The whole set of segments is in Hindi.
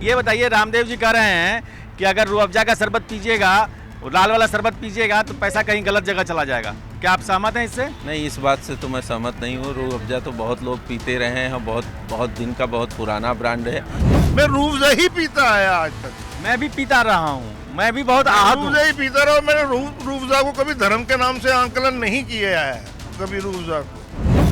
ये बताइए, रामदेव जी कह रहे हैं कि अगर रूह अफ़ज़ा का शरबत पीजिएगा, लाल वाला शरबत पीजिएगा तो पैसा कहीं गलत जगह चला जाएगा। क्या आप सहमत हैं इससे? नहीं, इस बात से तो मैं सहमत नहीं हूँ। रूह अफ़ज़ा तो बहुत लोग पीते रहे हैं, बहुत दिन का बहुत पुराना ब्रांड है। मैं रूह अफ़ज़ा ही पीता है आज तक। मैं भी पीता रहा हूँ, मैं भी बहुत आहत रूह हूँ। अफ़ज़ा ही पीता रहा। मैंने रूह अफ़ज़ा को कभी धर्म के नाम से आंकलन नहीं किया है, कभी रूह अफ़ज़ा को।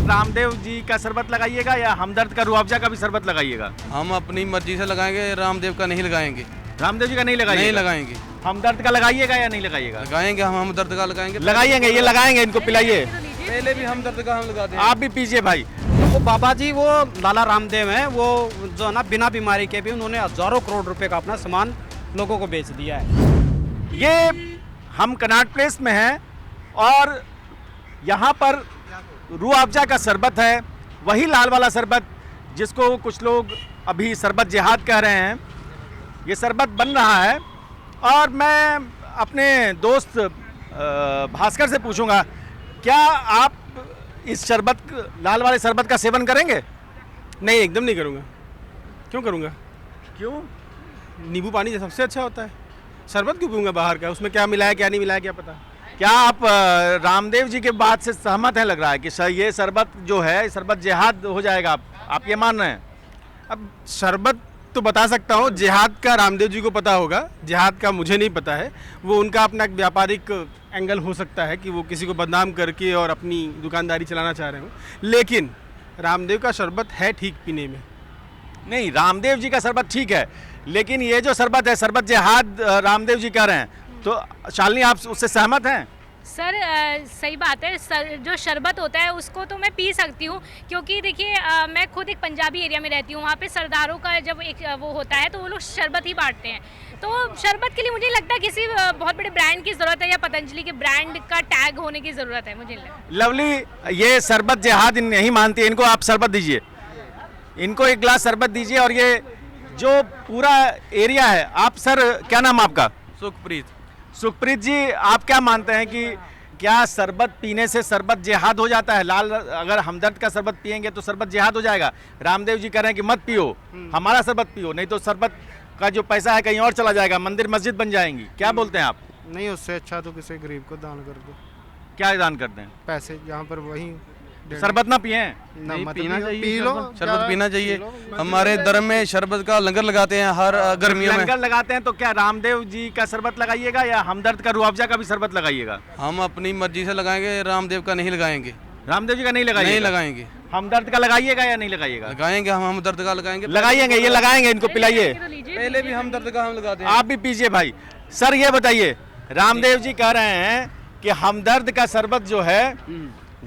रामदेव जी का शरबत लगाइएगा या हमदर्द का रूह अफ़ज़ा का भी शरबत लगाइएगा? हम अपनी मर्जी से लगाएंगे, रामदेव का नहीं लगाएंगे। रामदेव जी का नहीं लगाइएगा? नहीं लगाएंगे। हमदर्द का लगाइएगा या नहीं लगाइएगा? लगाएंगे, हम दर्द का लगाएंगे। लगाइएंगे, ये लगाएंगे, इनको पिलाइए। पहले भी हम दर्द का हम लगाते हैं। आप भी पीजिए भाई। वो बाबा जी, वो लाला रामदेव हैं, वो जो है ना बिना बीमारी के भी उन्होंने हजारों करोड़ रुपए का अपना सामान लोगों को बेच दिया है। ये हम कनॉट प्लेस में हैं और यहाँ पर रूह अफ़ज़ा का शरबत है, वही लाल वाला शरबत जिसको कुछ लोग अभी शरबत जिहाद कह रहे हैं। ये शरबत बन रहा है और मैं अपने दोस्त भास्कर से पूछूंगा, क्या आप इस शरबत, लाल वाले शरबत का सेवन करेंगे? नहीं, एकदम नहीं करूँगा। क्यों करूँगा? क्यों? नींबू पानी सबसे अच्छा होता है। शरबत क्यों पीऊँगा बाहर का? उसमें क्या मिलाया क्या नहीं मिलाया क्या पता। क्या आप रामदेव जी के बात से सहमत हैं? लग रहा है कि ये शरबत जो है, शरबत जिहाद हो जाएगा, आप ये मान रहे हैं? अब शरबत तो बता सकता हूँ, जिहाद का रामदेव जी को पता होगा, जिहाद का मुझे नहीं पता है। वो उनका अपना एक व्यापारिक एंगल हो सकता है कि वो किसी को बदनाम करके और अपनी दुकानदारी चलाना चाह रहे हो, लेकिन रामदेव का शरबत है ठीक पीने में। नहीं, रामदेव जी का शरबत ठीक है, लेकिन ये जो शरबत है, शरबत जिहाद रामदेव जी कह रहे हैं, तो शालिनी आप उससे सहमत हैं? सर सही बात है। सर जो शरबत होता है उसको तो मैं पी सकती हूँ, क्योंकि देखिए मैं खुद एक पंजाबी एरिया में रहती हूँ। वहाँ पे सरदारों का जब एक वो होता है तो वो लोग शरबत ही बांटते हैं। तो शरबत के लिए मुझे लगता है किसी बहुत बड़े ब्रांड की ज़रूरत है या पतंजलि के ब्रांड का टैग होने की ज़रूरत है, मुझे लगता है। लवली, ये शरबत जिहाद नहीं मानती है, इनको आप शरबत दीजिए, इनको एक गिलास शरबत दीजिए। और ये जो पूरा एरिया है, आप सर क्या नाम आपका? सुखप्रीत। सुखप्रीत जी, आप क्या मानते हैं कि क्या शरबत पीने से शरबत जिहाद हो जाता है? लाल, अगर हमदर्द का शरबत पिएंगे तो शरबत जिहाद हो जाएगा। रामदेव जी कह रहे हैं कि मत पियो, हमारा शरबत पियो, नहीं तो शरबत का जो पैसा है कहीं और चला जाएगा, मंदिर मस्जिद बन जाएंगी। क्या बोलते हैं आप? नहीं, उससे अच्छा तो किसी गरीब को दान कर दो। क्या दान करते हैं? पैसे जहाँ पर वही शरबत ना पिए? नहीं, मत पीना पियो, चाहिए, पी लो, शरबत पीना चाहिए। हमारे धर्म में शरबत का लंगर लगाते हैं हर गर्मियों में। लंगर लगाते हैं, तो क्या रामदेव जी का शरबत लगाइएगा या हमदर्द का रूह अफ़ज़ा का भी शरबत लगाइएगा? हम अपनी मर्जी से लगाएंगे, रामदेव का नहीं लगाएंगे। रामदेव जी का नहीं लगाइएगा? नहीं लगाएंगे। हमदर्द का लगाइएगा या नहीं लगाइएगा? लगाएंगे, हम दर्द का लगाएंगे। लगाइएगा, ये लगाएंगे, इनको पिलाइए। पहले भी हम दर्द का हम लगाते हैं। आप भी पीजिए भाई। सर ये बताइए, रामदेव जी कह रहे हैं कि हमदर्द का शरबत जो है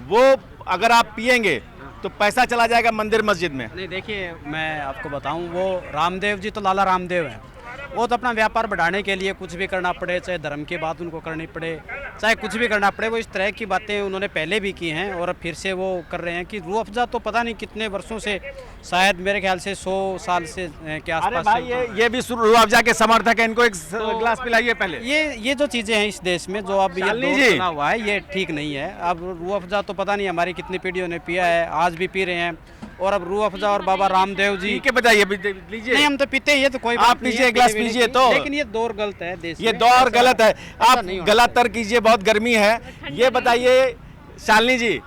वो अगर आप पिएंगे तो पैसा चला जाएगा मंदिर मस्जिद में। नहीं, देखिए मैं आपको बताऊं, वो रामदेव जी तो लाला रामदेव हैं। वो तो अपना व्यापार बढ़ाने के लिए कुछ भी करना पड़े, चाहे धर्म की बात उनको करनी पड़े, चाहे कुछ भी करना पड़े, वो इस तरह की बातें उन्होंने पहले भी की हैं और फिर से वो कर रहे हैं कि रूह अफ़ज़ा तो पता नहीं कितने वर्षों से, शायद मेरे ख्याल से 100 साल से के अरे आसपास। भाई, ये भी रूह अफ़ज़ा के समर्थक है, इनको एक गिलास पिलाइए पहले। ये जो चीज़ें हैं इस देश में, जो अब ये शालिनी दौर जी। चला हुआ है, ये ठीक नहीं है। अब रूह अफ़ज़ा तो पता नहीं हमारी कितनी पीढ़ियों ने पिया है, आज भी पी रहे हैं, और अब रूह अफ़ज़ा और बाबा रामदेव जी। ठीक है, बताइए, लीजिए। नहीं, हम तो पीते ही है, तो कोई आप बात नहीं पीजिए, है, एक गिलास पीने पीजिए की। तो। लेकिन ये दौर गलत है देश ये में। दौर गलत है, आप नहीं होना गलत तर कीजिए, बहुत गर्मी है। ये बताइए शालिनी जी,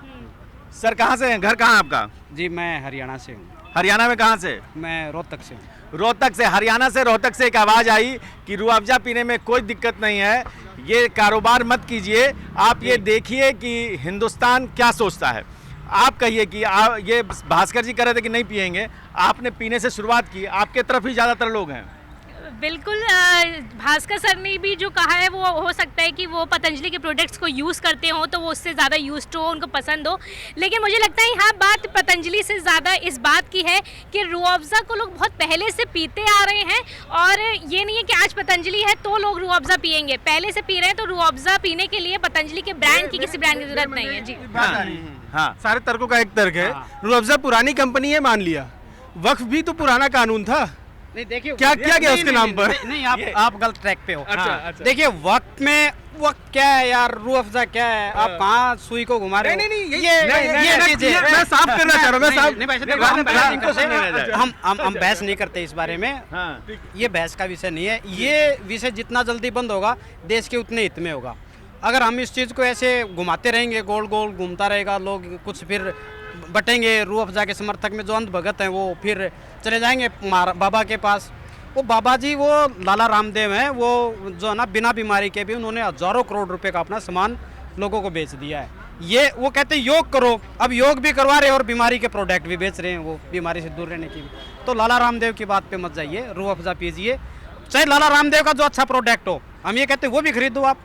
सर कहाँ से हैं, घर कहाँ है आपका? जी, मैं हरियाणा से हूँ। हरियाणा में कहाँ से? मैं रोहतक से हूँ। रोहतक से। हरियाणा से रोहतक से एक आवाज़ आई कि रूह अफ़ज़ा पीने में कोई दिक्कत नहीं है, ये कारोबार मत कीजिए। आप ये देखिए कि हिंदुस्तान क्या सोचता है। आप कहिए कि ये भास्कर जी कह रहे थे कि नहीं पिएंगे, आपने पीने से शुरुआत की, आपके तरफ ही ज़्यादातर लोग हैं। बिल्कुल, भास्कर सर ने भी जो कहा है वो हो सकता है कि वो पतंजलि के प्रोडक्ट्स को यूज़ करते हो तो वो उससे ज़्यादा यूज्ड हो, उनको पसंद हो। लेकिन मुझे लगता है यहाँ बात पतंजलि से ज़्यादा इस बात की है कि रूह अफ़ज़ा को लोग बहुत पहले से पीते आ रहे हैं, और ये नहीं है कि आज पतंजलि है तो लोग रूह अफ़ज़ा पिएंगे, पहले से पी रहे हैं। तो रूह अफ़ज़ा पीने के लिए पतंजलि के ब्रांड की, किसी ब्रांड की ज़रूरत नहीं है। जी हाँ, सारे तर्कों का एक तर्क है, रूह अफ़ज़ा पुरानी कंपनी है, मान लिया। वक्फ भी तो पुराना कानून था, नहीं देखिए क्या किया गया उसके नाम पर? नहीं आप गलत ट्रैक पे हो। अच्छा। देखिए वक्त क्या है यार, रूह अफ़ज़ा क्या है, आप कहाँ सुई को घुमा रहे हो? नहीं, ये चीज़ें मैं साफ करना चाह रहा हूँ, मैं साफ नहीं भाई साहब, हम बहस नहीं करते, हम बहस नहीं करते इस बारे में। ये बहस का विषय नहीं है, ये विषय जितना जल्दी बंद होगा देश के उतने हित में होगा। अगर हम इस चीज़ को ऐसे घुमाते रहेंगे, गोल गोल घूमता रहेगा, लोग कुछ फिर बटेंगे, रूह अफ़ज़ा के समर्थक में जो अंध भगत हैं वो फिर चले जाएंगे बाबा के पास। वो बाबा जी, वो लाला रामदेव हैं, वो जो है ना बिना बीमारी के भी उन्होंने हज़ारों करोड़ रुपए का अपना सामान लोगों को बेच दिया है। ये वो कहते हैं योग करो, अब योग भी करवा रहे हैं और बीमारी के प्रोडक्ट भी बेच रहे हैं, वो बीमारी से दूर रहने की भी। तो लाला रामदेव की बात पे मत जाइए, रूह अफ़ज़ा पीजिए, चाहे लाला रामदेव का जो अच्छा प्रोडक्ट हो, हम ये कहते हैं वो भी खरीदो आप।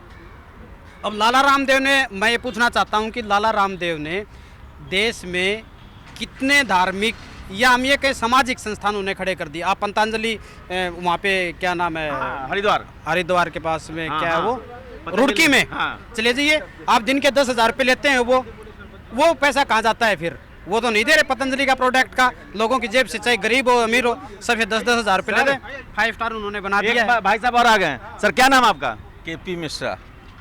अब लाला रामदेव ने, मैं ये पूछना चाहता हूँ कि लाला रामदेव ने देश में कितने धार्मिक या हम ये कहें सामाजिक संस्थान उन्हें खड़े कर दिए। आप पतंजलि वहाँ पे क्या नाम है, हरिद्वार के पास में क्या है वो, रुड़की में चले जाइए, आप दिन के 10,000 रुपये लेते हैं, वो पैसा कहाँ जाता है फिर? वो तो नहीं दे रहे पतंजलि का प्रोडक्ट का लोगों की जेब से, चाहे गरीब हो अमीर हो, सभी 10,000 रुपये ले रहे। 5 स्टार उन्होंने बना दिया है। भाई साहब और आ गए। सर क्या नाम आपका? केपी मिश्रा।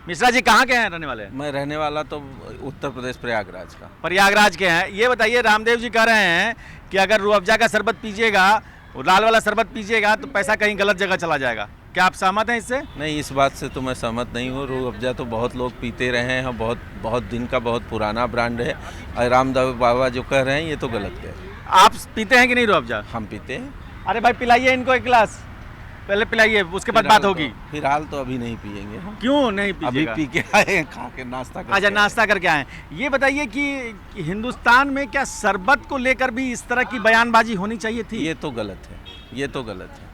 मिश्रा जी कहाँ के हैं रहने वाले? मैं रहने वाला तो उत्तर प्रदेश प्रयागराज का। प्रयागराज के हैं। ये बताइए, रामदेव जी कह रहे हैं कि अगर रूह अफ़ज़ा का शरबत पीजिएगा, लाल वाला शरबत पीजिएगा तो पैसा कहीं गलत जगह चला जाएगा। क्या आप सहमत हैं इससे? नहीं, इस बात से तो मैं सहमत नहीं हूँ। रूह अफ़ज़ा तो बहुत लोग पीते रहे हैं, बहुत दिन का बहुत पुराना ब्रांड है, और रामदेव बाबा जो कह रहे हैं ये तो गलत है। आप पीते हैं कि नहीं रूह अफ़ज़ा? हम पीते हैं। अरे भाई पिलाइए इनको एक गिलास, पहले पिलाइए, उसके बाद बात होगी। फिलहाल तो अभी नहीं पियेंगे हम। क्यों नहीं अभी पीजिएगा? पी के आए हैं, खा के नाश्ता करके। अच्छा, नाश्ता करके आए। ये बताइए कि हिंदुस्तान में क्या शरबत को लेकर भी इस तरह की बयानबाजी होनी चाहिए थी? ये तो गलत है, ये तो गलत है।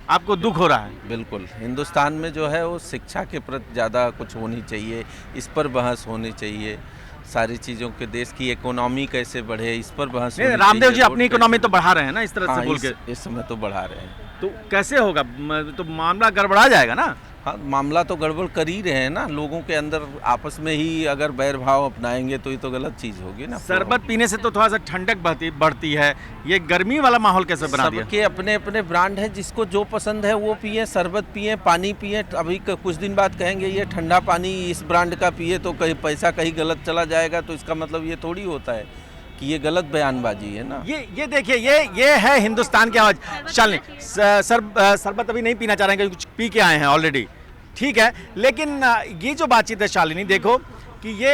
आपको दुख हो रहा है? बिल्कुल। हिंदुस्तान में जो है वो शिक्षा के प्रति ज़्यादा कुछ होनी चाहिए, इस पर बहस होनी चाहिए। सारी चीज़ों के, देश की इकोनॉमी कैसे बढ़े, इस पर बहस होनी चाहिए। रामदेव जी अपनी इकोनॉमी तो बढ़ा रहे हैं ना इस तरह से बोल के। इस समय तो बढ़ा रहे हैं, तो कैसे होगा? तो मामला गड़बड़ा जाएगा ना। हाँ, मामला तो गड़बड़ कर ही रहे हैं ना। लोगों के अंदर आपस में ही अगर बैर भाव अपनाएंगे तो ये तो गलत चीज़ होगी ना। शरबत पीने से तो थोड़ा सा ठंडक बढ़ती है, ये गर्मी वाला माहौल कैसे बना दिया? सबके अपने अपने ब्रांड हैं, जिसको जो पसंद है वो पिए, शरबत पिए, पानी पिए। अभी कुछ दिन बाद कहेंगे ये ठंडा पानी इस ब्रांड का पिए तो कहीं पैसा कहीं गलत चला जाएगा, तो इसका मतलब ये थोड़ी होता है कि ये गलत बयानबाजी है ना। ये देखिए, ये है हिंदुस्तान की आवाज़। शालिनी, शरबत अभी नहीं पीना चाह रहे हैं क्योंकि कुछ पी के आए हैं ऑलरेडी, ठीक है, लेकिन ये जो बातचीत है शालिनी, देखो कि ये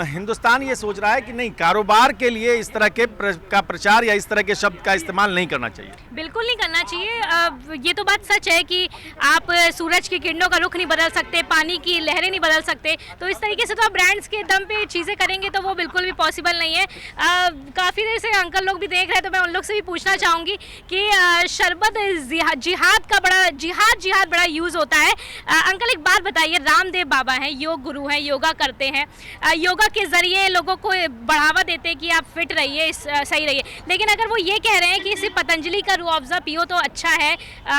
हिंदुस्तान ये सोच रहा है कि नहीं, कारोबार के लिए इस तरह के का प्रचार या इस तरह के शब्द का इस्तेमाल नहीं करना चाहिए। बिल्कुल नहीं करना चाहिए। ये तो बात सच है कि आप सूरज की किरणों का रुख नहीं बदल सकते, पानी की लहरें नहीं बदल सकते, तो इस तरीके से तो आप ब्रांड्स के दम पे चीज़ें करेंगे तो वो बिल्कुल भी पॉसिबल नहीं है। काफ़ी देर से अंकल लोग भी देख रहे हैं, तो मैं उन लोग से भी पूछना चाहूँगी कि शरबत जिहाद बड़ा यूज़ होता है। अंकल एक बात बताइए, रामदेव बाबा हैं, योग गुरु हैं, योगा करते हैं, योगा के ज़रिए लोगों को बढ़ावा देते हैं कि आप फिट रहिए, सही रहिए, लेकिन अगर वो ये कह रहे हैं कि सिर्फ पतंजलि का रूह अफ़ज़ा पियो तो अच्छा है,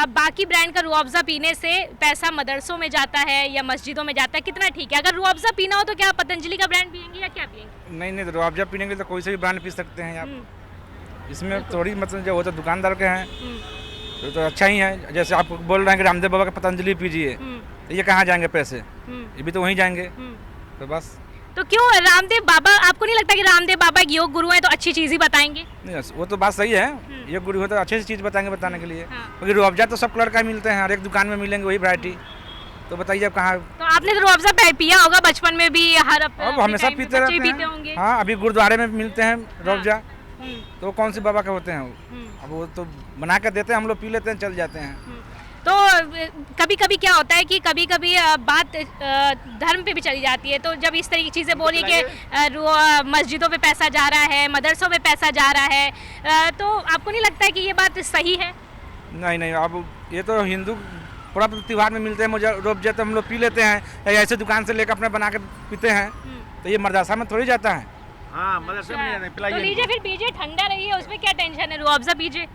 बाकी ब्रांड का रूह अफ़ज़ा पीने से पैसा मदरसों में जाता है या मस्जिदों में जाता है, कितना ठीक है? अगर रूह अफ़ज़ा पीना हो तो क्या आप पतंजलि का ब्रांड पियेंगे या क्या पियेंगे? नहीं, तो रूह अफ़ज़ा पीने के लिए तो कोई से भी ब्रांड पी सकते हैं आप। इसमें थोड़ी मतलब जो वो तो दुकानदार के हैं तो अच्छा ही है। जैसे आप बोल रहे हैं कि रामदेव बाबा का पतंजलि पीजिए, तो ये कहाँ जाएंगे पैसे? ये भी तो वहीं जाएंगे। तो बस, तो क्यों रामदेव बाबा, आपको नहीं लगता कि रामदेव बाबा एक योग गुरु हैं तो अच्छी चीज़ ही बताएंगे? नहीं, वो तो बात सही है, योग गुरु है तो अच्छी चीज़ बताएंगे बताने के लिए। क्योंकि रूह अफ़ज़ा तो सब कलर का मिलते हैं, हर एक दुकान में मिलेंगे वही वैरायटी। तो बताइए अब कहाँ? तो आपने तो रूह अफ़ज़ा पिया होगा बचपन में भी, हर अब हमेशा पीते रहते हैं। हाँ, अभी गुरुद्वारे में मिलते हैं रूह अफ़ज़ा, तो कौन सी बाबा के होते हैं वो? अब वो तो बना कर देते हैं, हम लोग पी लेते हैं, चल जाते हैं। तो कभी कभी क्या होता है कि कभी कभी बात धर्म पे भी चली जाती है, तो जब इस तरह की चीज़ें बोली कि मस्जिदों पे पैसा जा रहा है, मदरसों पे पैसा जा रहा है, तो आपको नहीं लगता है कि ये बात सही है? नहीं, अब ये तो हिंदू पूरा त्यौहार में मिलते हैं, मुझे रूह अफ़ज़ा तो हम लोग पी लेते हैं, या ऐसे दुकान से लेकर अपने बना के पीते हैं, तो ये मदरसा में थोड़ी जाता है। हाँ, मदरसे में नहीं, पिलाइए। तो लीजिए, फिर पीजिए, ठंडा रहिए, उसमें क्या टेंशन है, रूह अफ़ज़ा पीजिए।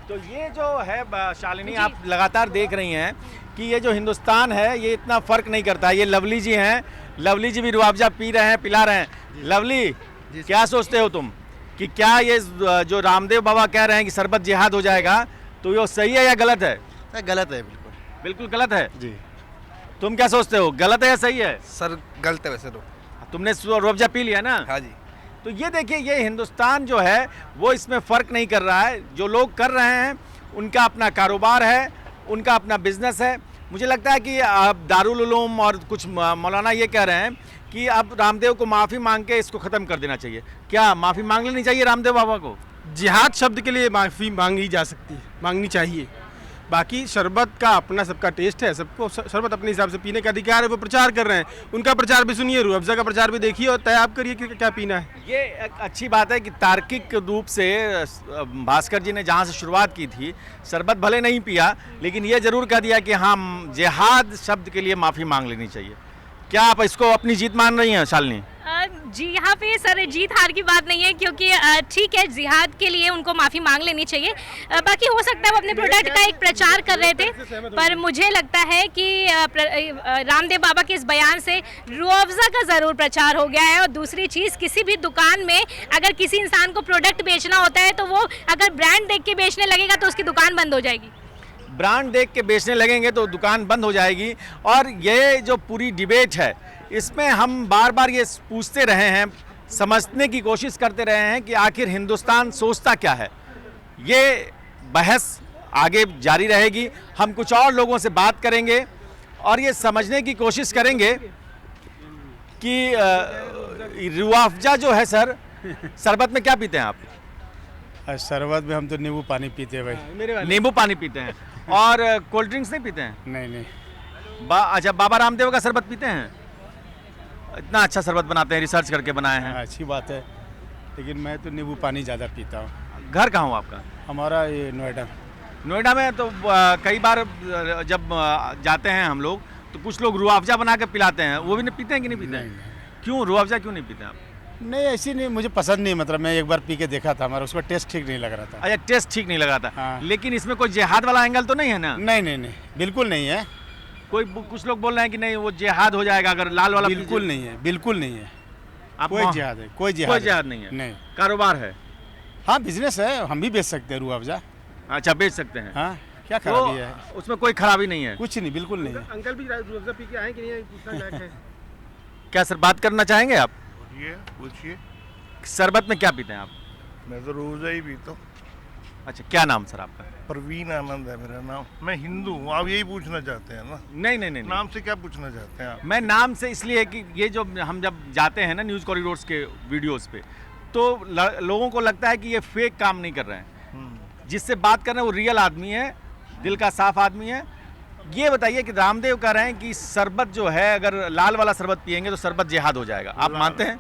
तो ये जो है शालिनी, आप लगातार देख रही हैं कि ये जो हिंदुस्तान है ये इतना फ़र्क नहीं करता। ये लवली जी हैं, लवली जी भी रूह अफ़ज़ा पी रहे हैं, पिला रहे हैं। लवली, क्या सोचते हो तुम कि क्या ये जो रामदेव बाबा कह रहे हैं कि शरबत जिहाद हो जाएगा, तो ये सही है या गलत है? सर गलत है बिल्कुल। बिल्कुल गलत है। जी तुम क्या सोचते हो, गलत है या सही है? सर गलत है वैसे तो। तुमने रूह अफ़ज़ा पी लिया ना? हाँ जी। तो ये देखिए, ये हिंदुस्तान जो है वो इसमें फ़र्क नहीं कर रहा है। जो लोग कर रहे हैं उनका अपना कारोबार है, उनका अपना बिजनेस है। मुझे लगता है कि अब दारुल उलूम और कुछ मौलाना ये कह रहे हैं कि अब रामदेव को माफ़ी मांग के इसको ख़त्म कर देना चाहिए। क्या माफ़ी मांग लेनी चाहिए रामदेव बाबा को? जिहाद शब्द के लिए माफ़ी मांगी जा सकती है, मांगनी चाहिए। बाकी शरबत का अपना सबका टेस्ट है, सबको शरबत अपने हिसाब से पीने का अधिकार है। वो प्रचार कर रहे हैं, उनका प्रचार भी सुनिए, रूह अफ़ज़ा का प्रचार भी देखिए और तय आप करिए कि क्या पीना है। ये एक अच्छी बात है कि तार्किक रूप से भास्कर जी ने जहाँ से शुरुआत की थी, शरबत भले नहीं पिया लेकिन ये ज़रूर कह दिया कि हाँ, जिहाद शब्द के लिए माफ़ी मांग लेनी चाहिए। क्या आप इसको अपनी जीत मान रही हैं शालिनी? जी यहाँ पे सर जीत हार की बात नहीं है, क्योंकि ठीक है, जिहाद के लिए उनको माफ़ी मांग लेनी चाहिए। बाकी हो सकता है वो अपने प्रोडक्ट का एक प्रचार कर रहे थे, पर मुझे लगता है कि रामदेव बाबा के इस बयान से रूह अफ़ज़ा का ज़रूर प्रचार हो गया है। और दूसरी चीज़, किसी भी दुकान में अगर किसी इंसान को प्रोडक्ट बेचना होता है तो वो अगर ब्रांड देख के बेचने लगेगा तो उसकी दुकान बंद हो जाएगी। ब्रांड देख के बेचने लगेंगे तो दुकान बंद हो जाएगी। और ये जो पूरी डिबेट है, इसमें हम बार बार ये पूछते रहे हैं, समझने की कोशिश करते रहे हैं कि आखिर हिंदुस्तान सोचता क्या है। ये बहस आगे जारी रहेगी। हम कुछ और लोगों से बात करेंगे और ये समझने की कोशिश करेंगे कि रूह अफ़ज़ा जो है सर, शरबत में क्या पीते हैं आप? शरबत में हम तो नींबू पानी पीते हैं भाई। नींबू पानी पीते हैं और कोल्ड ड्रिंक्स नहीं पीते हैं? नहीं नहीं। अच्छा, बाबा रामदेव का शरबत पीते हैं? इतना अच्छा शरबत बनाते हैं, रिसर्च करके बनाए हैं। अच्छी बात है, लेकिन मैं तो नींबू पानी ज़्यादा पीता हूँ। घर कहाँ हो आपका? हमारा ये नोएडा। नोएडा में तो कई बार जब जाते हैं हम लोग तो कुछ लोग रूह अफ़ज़ा बना के पिलाते हैं, वो भी नहीं पीते हैं कि नहीं पीते हैं? क्यों रूह अफ़ज़ा क्यों नहीं पीते आप? नहीं ऐसी नहीं, मुझे पसंद नहीं। मतलब मैं एक बार पी के देखा था, हमारा उसका टेस्ट ठीक नहीं लग रहा था। अच्छा, टेस्ट ठीक नहीं लग रहा था। हाँ। लेकिन इसमें कोई जिहाद वाला एंगल तो नहीं है ना? नहीं नहीं नहीं, बिल्कुल नहीं है। कुछ लोग बोल रहे हैं कि नहीं, वो जिहाद हो जाएगा अगर लाल वाला। बिल्कुल नहीं है, बिल्कुल नहीं है। आप कोई जिहाद है, कोई जिहाद नहीं है। नहीं। कारोबार है। हाँ बिजनेस है, हम भी बेच सकते हैं रूह अफ़ज़ा। अच्छा, बेच सकते हैं। हाँ, क्या खराबी है उसमें? कोई खराबी नहीं है, कुछ नहीं, बिल्कुल नहीं है। अंकल भी रूह अफ़ज़ा पी के आए कि नहीं, पूछना लायक है। क्या सर बात करना चाहेंगे आप? पूछिए। शरबत में क्या पीते हैं आप? मैं तो रूह अफ़ज़ा ही पीता हूँ। अच्छा, क्या नाम सर आपका? परवीन आनंद है मेरा नाम। मैं हिंदू हूँ, आप यही पूछना चाहते हैं ना? नहीं नहीं नहीं, नाम से क्या पूछना चाहते हैं आप? मैं नाम से इसलिए कि ये जो हम जब जाते हैं ना न्यूज़ कॉरिडोर्स के वीडियोस पे, तो लोगों को लगता है कि ये फेक काम नहीं कर रहे हैं। जिससे बात कर रहे हैं वो रियल आदमी है, दिल का साफ आदमी है। ये बताइए कि रामदेव कह रहे हैं कि शरबत जो है, अगर लाल वाला शरबत पियेंगे तो शरबत जिहाद हो जाएगा, आप मानते हैं?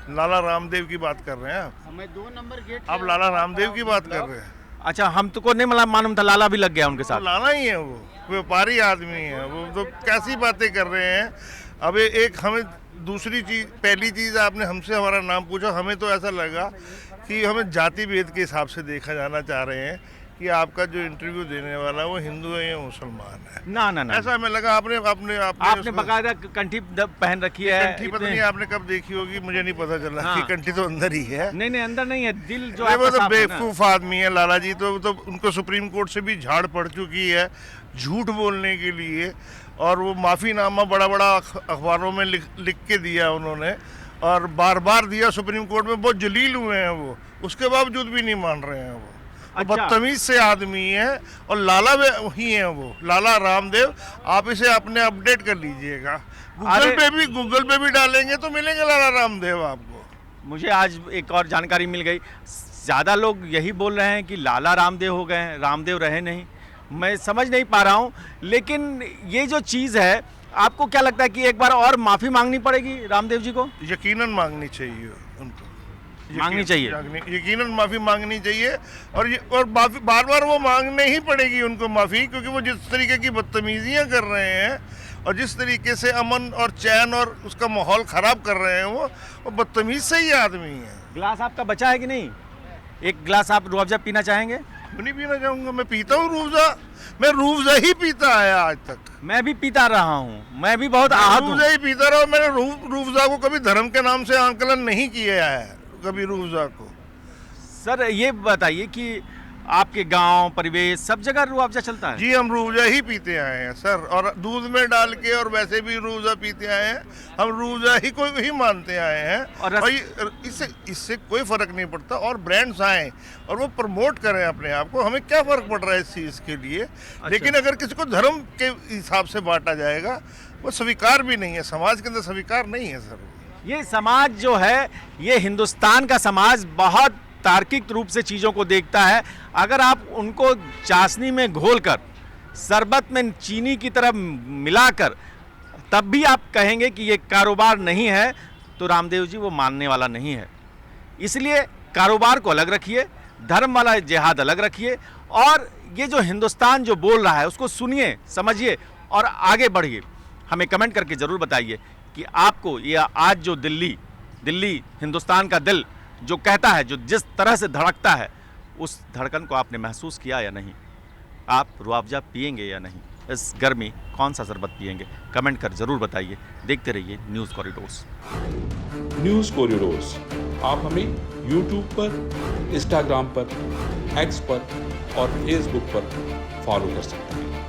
लाला रामदेव की बात कर रहे हैं आप? हमें 2 नंबर गेट। आप लाला रामदेव की बात कर रहे हैं? अच्छा, हम तो को नहीं मालूम था, लाला भी लग गया उनके साथ। लाला ही है वो, व्यापारी आदमी है वो। तो कैसी बातें कर रहे हैं। अब एक हमें दूसरी चीज़, पहली चीज़ आपने हमसे हमारा नाम पूछा, हमें तो ऐसा लगा कि हमें जाति भेद के हिसाब से देखा जाना चाह रहे हैं कि आपका जो इंटरव्यू देने वाला वो हिंदू है या मुसलमान है। ना ना ना, ऐसा हमें लगा। आपने बकायदा कंठी पहन रखी है। कंठी पता नहीं आपने कब देखी होगी, मुझे नहीं पता चला। हाँ। कि कंठी तो अंदर ही है। नहीं नहीं, अंदर नहीं है, दिल जो वो आपका तो साफ है ना। बेवकूफ आदमी है लाला जी। तो उनको सुप्रीम कोर्ट से भी झाड़ पड़ चुकी है झूठ बोलने के लिए, और वो माफ़ीनामा बड़ा बड़ा अखबारों में लिख के दिया उन्होंने, और बार बार दिया सुप्रीम कोर्ट में। बहुत जलील हुए हैं वो, उसके बावजूद भी नहीं मान रहे हैं वो। अच्छा। बदतमीज से आदमी है, और लाला ही है वो, लाला रामदेव। आप इसे अपने अपडेट कर लीजिएगा, गूगल पे भी डालेंगे तो मिलेंगे लाला रामदेव आपको। मुझे आज एक और जानकारी मिल गई, ज़्यादा लोग यही बोल रहे हैं कि लाला रामदेव हो गए हैं, रामदेव रहे नहीं। मैं समझ नहीं पा रहा हूँ, लेकिन ये जो चीज़ है, आपको क्या लगता है कि एक बार और माफ़ी मांगनी पड़ेगी रामदेव जी को? यकीनन मांगनी चाहिए उनको, मांगनी चाहिए, यकीनन माफ़ी मांगनी चाहिए। और बार बार वो मांगने ही पड़ेगी उनको माफ़ी, क्योंकि वो जिस तरीके की बदतमीजियाँ कर रहे हैं और जिस तरीके से अमन और चैन और उसका माहौल ख़राब कर रहे हैं वो बदतमीज़ से ही आदमी है। गिलास आपका बचा है कि नहीं? एक गिलास आप रूह अफ़ज़ा पीना चाहेंगे? मैं नहीं पीना चाहूँगा, मैं पीता हूँ रूह अफ़ज़ा। मैं रूह अफ़ज़ा ही पीता आया आज तक। मैं भी पीता रहा हूँ, मैं भी बहुत आहत हूँ। रूह अफ़ज़ा ही पीता रहा। मैंने रूह अफ़ज़ा को कभी धर्म के नाम से आंकलन नहीं किया है, कभी रूह अफ़ज़ा को। सर ये बताइए कि आपके गांव परिवेश सब जगह रूह अफ़ज़ा चलता है? जी, हम रूह अफ़ज़ा ही पीते आए हैं सर, और दूध में डाल के और वैसे भी रूह अफ़ज़ा पीते आए हैं। हम रूह अफ़ज़ा ही को ही मानते आए हैं और इससे कोई फर्क नहीं पड़ता। और ब्रांड्स आए और वो प्रमोट करें अपने आप को, हमें क्या फर्क पड़ रहा है इस चीज़ के लिए। लेकिन अगर किसी को धर्म के हिसाब से बांटा जाएगा वो स्वीकार भी नहीं है, समाज के अंदर स्वीकार नहीं है सर। ये समाज जो है, ये हिंदुस्तान का समाज बहुत तार्किक रूप से चीज़ों को देखता है। अगर आप उनको चाशनी में घोलकर शरबत में चीनी की तरह मिलाकर तब भी आप कहेंगे कि ये कारोबार नहीं है, तो रामदेव जी वो मानने वाला नहीं है। इसलिए कारोबार को अलग रखिए, धर्म वाला जिहाद अलग रखिए, और ये जो हिंदुस्तान जो बोल रहा है उसको सुनिए, समझिए और आगे बढ़िए। हमें कमेंट करके ज़रूर बताइए कि आपको ये आज जो दिल्ली हिंदुस्तान का दिल जो कहता है, जो जिस तरह से धड़कता है, उस धड़कन को आपने महसूस किया या नहीं? आप रूह अफ़ज़ा पिएंगे या नहीं? इस गर्मी कौन सा शरबत पिएंगे? कमेंट कर ज़रूर बताइए। देखते रहिए न्यूज़ कॉरिडोर्स। न्यूज़ कॉरिडोर्स आप हमें यूट्यूब पर, इंस्टाग्राम पर, एक्स पर और फेसबुक पर फॉलो कर सकते हैं।